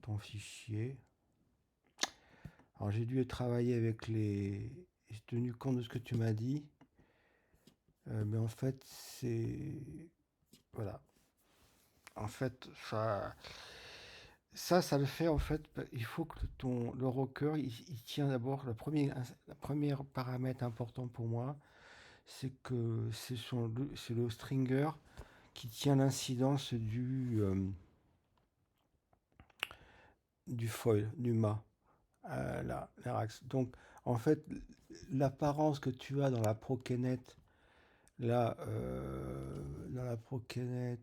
ton fichier. Alors j'ai dû travailler avec les... J'ai tenu compte de ce que tu m'as dit. Mais en fait, c'est... Voilà. En fait, ça le fait, en fait, il faut que le rocker, il tient d'abord, le premier paramètre important pour moi, c'est que c'est le stringer qui tient l'incidence du foil, du mât, l'axe. Donc, en fait, l'apparence que tu as dans la Prokenet, là, dans la Prokenet,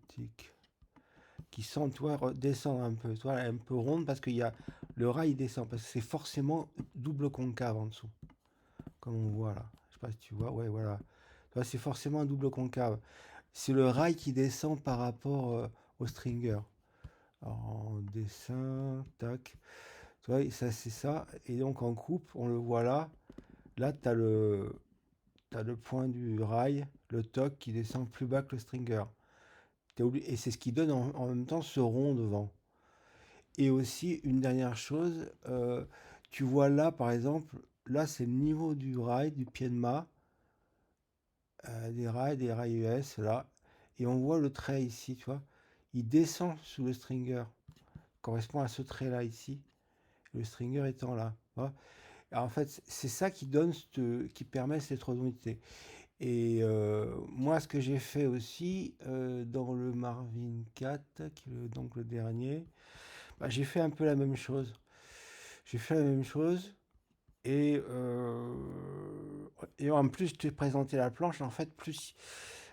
tic, qui sent, toi, redescendre un peu, toi, un peu ronde, parce qu'il y a le rail descend, parce que c'est forcément double concave en dessous, comme on voit là. Je sais pas si tu vois, ouais, voilà. C'est forcément un double concave. C'est le rail qui descend par rapport au stringer. Alors, en dessin, tac. Tu vois, ça c'est ça. Et donc en coupe, on le voit là. Là, t'as le point du rail, le toc qui descend plus bas que le stringer. Et c'est ce qui donne en même temps ce rond devant. Et aussi, une dernière chose, tu vois là, par exemple, là, c'est le niveau du rail, du pied de mât, des rails US, là. Et on voit le trait ici, tu vois. Il descend sous le stringer. Correspond à ce trait-là ici. Le stringer étant là. Tu vois. Alors, en fait, c'est ça qui donne, qui permet cette redondité. Et moi, ce que j'ai fait aussi dans le Marvin 4, qui est donc le dernier, bah, j'ai fait un peu la même chose. J'ai fait la même chose et en plus, je t'ai présenté la planche. En fait, plus.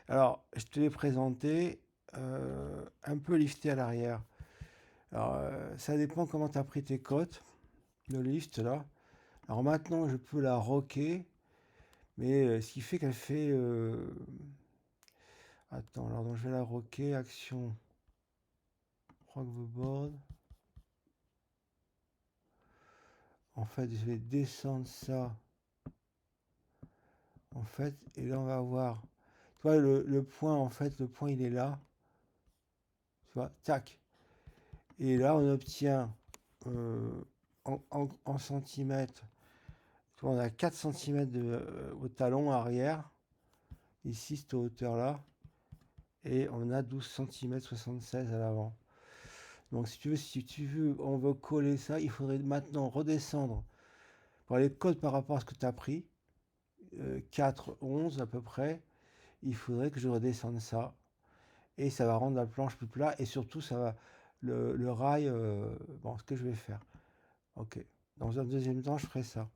Alors, je te l'ai présenté un peu lifté à l'arrière. Alors, ça dépend comment tu as pris tes cotes, le lift là. Alors maintenant, je peux la rocker, mais ce qui fait qu'elle fait. Attends, alors donc, je vais la rocker, action, rock the board. En fait, je vais descendre ça. En fait, et là, on va voir. Tu vois, le point, en fait, le point, il est là. Tu vois, tac. Et là, on obtient en centimètres. Tu vois, on a 4 centimètres au talon arrière. Ici, cette hauteur-là. Et on a 12 cm 76 à l'avant. Donc si tu veux, on veut coller ça, il faudrait maintenant redescendre pour les codes par rapport à ce que tu as pris, 4, 11 à peu près, il faudrait que je redescende ça. Et ça va rendre la planche plus plat et surtout ça va le rail, bon ce que je vais faire. Ok. Dans un deuxième temps, je ferai ça.